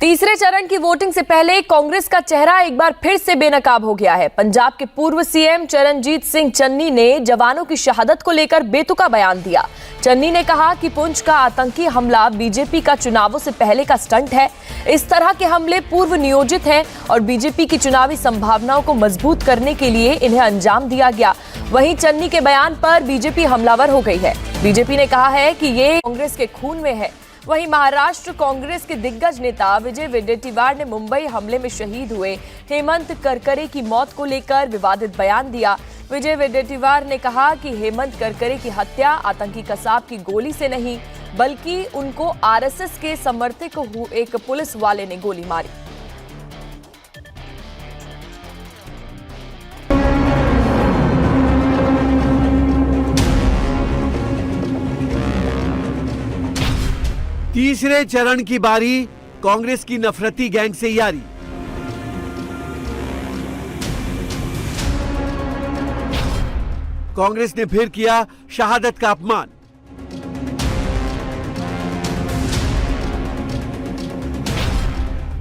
तीसरे चरण की वोटिंग से पहले कांग्रेस का चेहरा एक बार फिर से बेनकाब हो गया है। पंजाब के पूर्व सीएम चरणजीत सिंह चन्नी ने जवानों की शहादत को लेकर बेतुका बयान दिया। चन्नी ने कहा कि पुंछ का आतंकी हमला बीजेपी का चुनावों से पहले का स्टंट है। इस तरह के हमले पूर्व नियोजित हैं और बीजेपी की चुनावी संभावनाओं को मजबूत करने के लिए इन्हें अंजाम दिया गया। वहीं चन्नी के बयान पर बीजेपी हमलावर हो गई है। बीजेपी ने कहा है कि ये कांग्रेस के खून में है। वहीं महाराष्ट्र कांग्रेस के दिग्गज नेता विजय वडेट्टीवार ने मुंबई हमले में शहीद हुए हेमंत करकरे की मौत को लेकर विवादित बयान दिया। विजय वडेट्टीवार ने कहा कि हेमंत करकरे की हत्या आतंकी कसाब की गोली से नहीं बल्कि उनको आरएसएस के समर्थक एक पुलिस वाले ने गोली मारी। तीसरे चरण की बारी कांग्रेस की नफरती गैंग से यारी। कांग्रेस ने फिर किया शहादत का अपमान।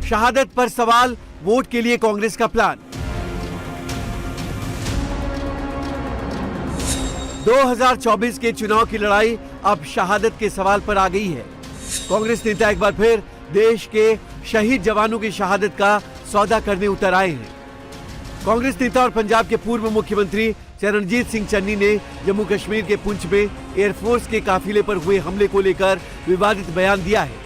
शहादत पर सवाल, वोट के लिए कांग्रेस का प्लान। 2024 के चुनाव की लड़ाई अब शहादत के सवाल पर आ गई है। कांग्रेस नेता एक बार फिर देश के शहीद जवानों की शहादत का सौदा करने उतर आए हैं। कांग्रेस नेता और पंजाब के पूर्व मुख्यमंत्री चरणजीत सिंह चन्नी ने जम्मू कश्मीर के पुंछ में एयरफोर्स के काफिले पर हुए हमले को लेकर विवादित बयान दिया है।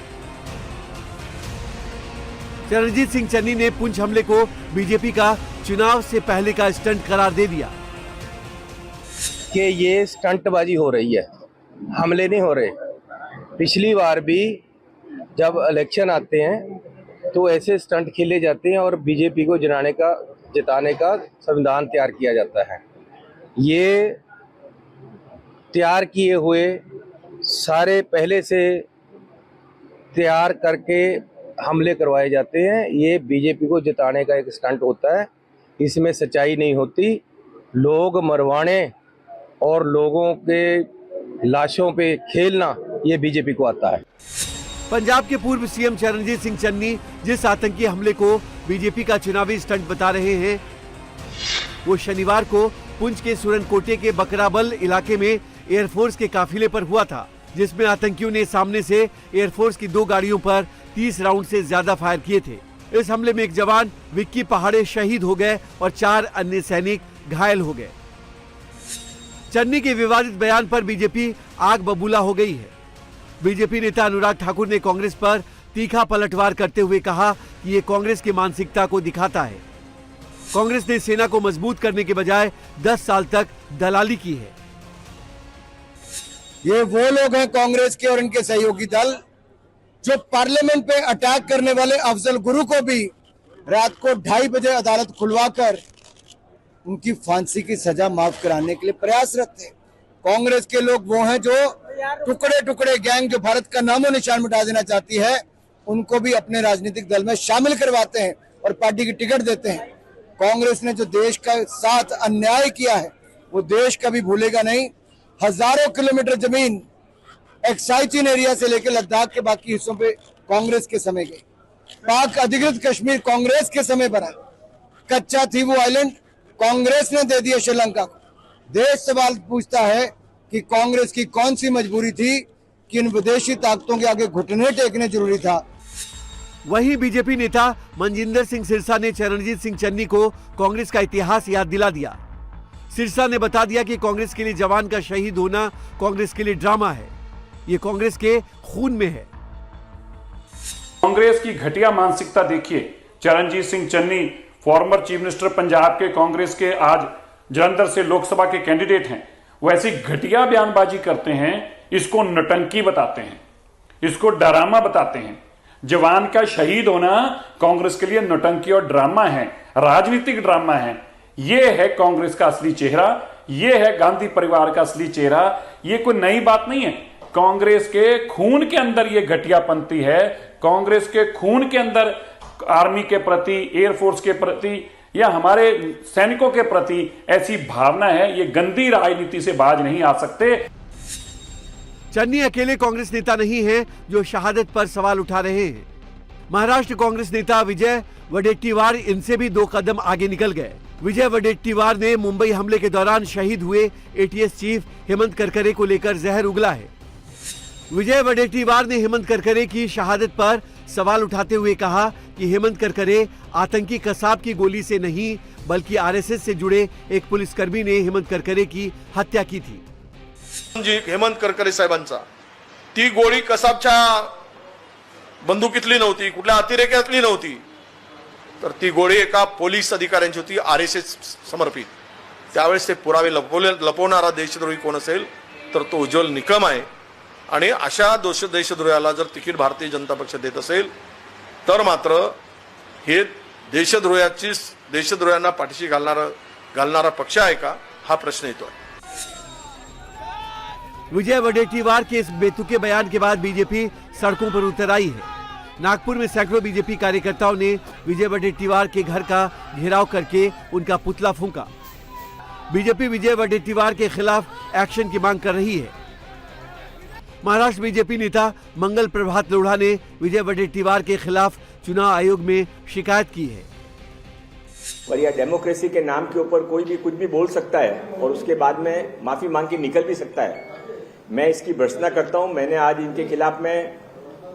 चरणजीत सिंह चन्नी ने पुंछ हमले को बीजेपी का चुनाव से पहले का स्टंट करार दे दिया कि ये स्टंटबाजी हो रही है, हमले नहीं हो रहे। पिछली बार भी जब इलेक्शन आते हैं तो ऐसे स्टंट खेले जाते हैं और बीजेपी को जिताने का संविधान तैयार किया जाता है। ये तैयार किए हुए सारे पहले से तैयार करके हमले करवाए जाते हैं। ये बीजेपी को जिताने का एक स्टंट होता है, इसमें सच्चाई नहीं होती। लोग मरवाने और लोगों के लाशों पे खेलना ये बीजेपी को आता है। पंजाब के पूर्व सीएम चरणजीत सिंह चन्नी जिस आतंकी हमले को बीजेपी का चुनावी स्टंट बता रहे हैं, वो शनिवार को पुंछ के सुरनकोटे के बकराबल इलाके में एयरफोर्स के काफिले पर हुआ था, जिसमें आतंकियों ने सामने से एयरफोर्स की 2 गाड़ियों पर 30 राउंड से ज्यादा फायर किए थे। इस हमले में एक जवान विक्की पहाड़े शहीद हो गए और 4 अन्य सैनिक घायल हो गए। चन्नी के विवादित बयान पर बीजेपी आग बबूला हो गई है। बीजेपी नेता अनुराग ठाकुर ने कांग्रेस पर तीखा पलटवार करते हुए कहा कि ये कांग्रेस की मानसिकता को दिखाता है। कांग्रेस ने सेना को मजबूत करने के बजाय 10 साल तक दलाली की है। ये वो लोग हैं कांग्रेस के और इनके सहयोगी दल जो पार्लियामेंट पे अटैक करने वाले अफजल गुरु को भी रात को 2:30 बजे अदालत खुलवाकर उनकी फांसी की सजा माफ कराने के लिए प्रयासरत थे। कांग्रेस के लोग वो हैं जो टुकड़े टुकड़े गैंग जो भारत का नामो निशान मिटा देना चाहती है, उनको भी अपने राजनीतिक दल में शामिल करवाते हैं और पार्टी की टिकट देते हैं। कांग्रेस ने जो देश का साथ अन्याय किया है वो देश कभी भूलेगा नहीं। हजारों किलोमीटर जमीन एक्साइटिन एरिया से लेकर लद्दाख के बाकी हिस्सों पे कांग्रेस के समय गई। पाक अधिकृत कश्मीर कांग्रेस के समय बना। कच्चा थी वो आइलैंड, कांग्रेस ने दे दिया श्रीलंका को। देश सवाल पूछता है कि कांग्रेस की कौन सी मजबूरी थी कि इन विदेशी ताकतों के आगे घुटने टेकने जरूरी था। वहीं बीजेपी नेता मनजिंदर सिंह सिरसा ने चरणजीत सिंह चन्नी को कांग्रेस का इतिहास याद दिला दिया। सिरसा ने बता दिया कि कांग्रेस के लिए जवान का शहीद होना कांग्रेस के लिए ड्रामा है, ये कांग्रेस के खून में है। कांग्रेस की घटिया मानसिकता देखिए। Charanjit Singh Channi former chief minister Punjab के कांग्रेस के आज जलंधर से लोकसभा के कैंडिडेट हैं। वो ऐसी घटिया बयानबाजी करते हैं, इसको नौटंकी बताते हैं, इसको ड्रामा बताते हैं। जवान का शहीद होना कांग्रेस के लिए नौटंकी और ड्रामा है, राजनीतिक ड्रामा है। ये है कांग्रेस का असली चेहरा, ये है गांधी परिवार का असली चेहरा। ये कोई नई बात नहीं है। कांग्रेस के खून के अंदर ये घटियापंथी है। कांग्रेस के खून के अंदर आर्मी के प्रति, एयरफोर्स के प्रति या हमारे सैनिकों के प्रति ऐसी भावना है। ये गंदी राजनीति से बाज नहीं आ सकते। चन्नी अकेले कांग्रेस नेता नहीं हैं जो शहादत पर सवाल उठा रहे हैं। महाराष्ट्र कांग्रेस नेता विजय वडेट्टीवार इनसे भी 2 कदम आगे निकल गए। विजय वडेट्टीवार ने मुंबई हमले के दौरान शहीद हुए एटीएस चीफ हेमंत करकरे को लेकर जहर उगला है। विजय वडेट्टीवार ने हेमंत करकरे की शहादत पर सवाल उठाते हुए कहा कि हेमंत करकरे आतंकी कसाब की गोली से नहीं बल्कि आरएसएस से जुड़े एक पुलिसकर्मी ने हेमंत करकरे की हत्या की थी। हेमंत करकरे साहेबांचा ती गोळी कसाबच्या बंदुकीतली नव्हती, कुठल्या अतिरेक्यातली नव्हती, तर ती गोळी एका पोलीस अधिकाऱ्यांची होती, आरएसएस समर्पित। त्यावेळेस ते पुरावे लपवणारा देशद्रोही कोण असेल तर तो उज्ज्वल निकम आहे। आणि अशा देशद्रोहाला जर तिकीट भारतीय जनता पक्ष देत असेल तर मात्र हे देशद्रोह्यांना पाठीशी घालणारा पक्ष आहे का, हा प्रश्न येतो। विजय वडेट्टीवार के इस बेतुके बयान के बाद बीजेपी सड़कों पर उतर आई है। नागपुर में सैकड़ों बीजेपी कार्यकर्ताओं ने विजय वडेट्टीवार के घर का घेराव करके उनका पुतला फूंका। बीजेपी विजय वडेट्टीवार के खिलाफ एक्शन की मांग कर रही है। महाराष्ट्र बीजेपी नेता मंगल प्रभात लोढ़ा ने विजय वडेट्टीवार के खिलाफ चुनाव आयोग में शिकायत की है। और यह डेमोक्रेसी के नाम के ऊपर कोई भी कुछ भी बोल सकता है और उसके बाद में माफी मांग के निकल भी सकता है। मैं इसकी भर्त्सना करता हूं। मैंने आज इनके खिलाफ में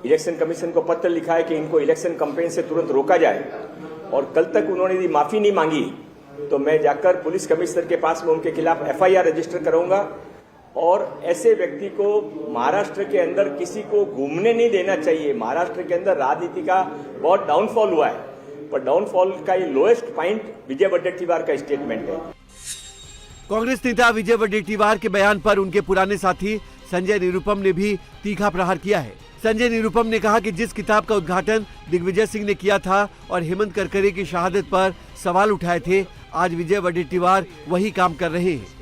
इलेक्शन कमीशन को पत्र लिखा है कि इनको इलेक्शन कैंपेन से तुरंत रोका जाए, और कल तक उन्होंने यदि माफी नहीं मांगी तो मैं जाकर पुलिस कमिश्नर के पास में उनके खिलाफ एफआईआर रजिस्टर करूंगा। और ऐसे व्यक्ति को महाराष्ट्र के अंदर किसी को घूमने नहीं देना चाहिए। महाराष्ट्र के अंदर राजनीति का बहुत डाउनफॉल हुआ है, पर डाउनफॉल का ये लोएस्ट पॉइंट विजय वडेट्टीवार का स्टेटमेंट है। कांग्रेस नेता विजय वडेट्टीवार के बयान पर उनके पुराने साथी संजय निरुपम ने भी तीखा प्रहार किया है। संजय निरुपम ने कहा कि जिस किताब का उद्घाटन दिग्विजय सिंह ने किया था और हेमंत करकरे की शहादत पर सवाल उठाए थे, आज विजय वडेट्टीवार वही काम कर रहे हैं।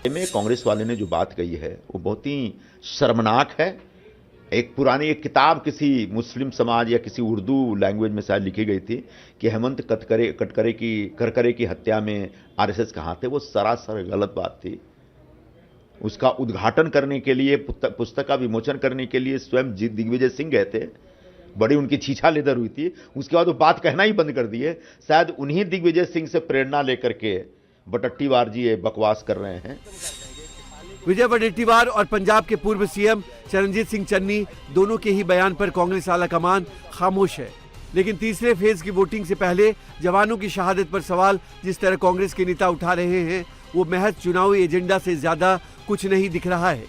में कांग्रेस वाले ने जो बात कही है वो बहुत ही शर्मनाक है। एक पुरानी एक किताब किसी मुस्लिम समाज या किसी उर्दू लैंग्वेज में शायद लिखी गई थी कि हेमंत करकरे की हत्या में आरएसएस कहाँ थे। वो सरासर गलत बात थी। उसका उद्घाटन करने के लिए, पुस्तक का विमोचन करने के लिए स्वयं दिग्विजय सिंह गए थे। बड़ी उनकी छीछा लेदर हुई थी। उसके बाद वो बात कहना ही बंद कर दिए। शायद उन्हीं दिग्विजय सिंह से प्रेरणा लेकर के वडेट्टीवार जी ये बकवास कर रहे हैं। विजय वडेट्टीवार और पंजाब के पूर्व सीएम चरणजीत सिंह चन्नी दोनों के ही बयान पर कांग्रेस आलाकमान खामोश है। लेकिन तीसरे फेज की वोटिंग से पहले जवानों की शहादत पर सवाल जिस तरह कांग्रेस के नेता उठा रहे हैं, वो महज चुनावी एजेंडा से ज्यादा कुछ नहीं दिख रहा है।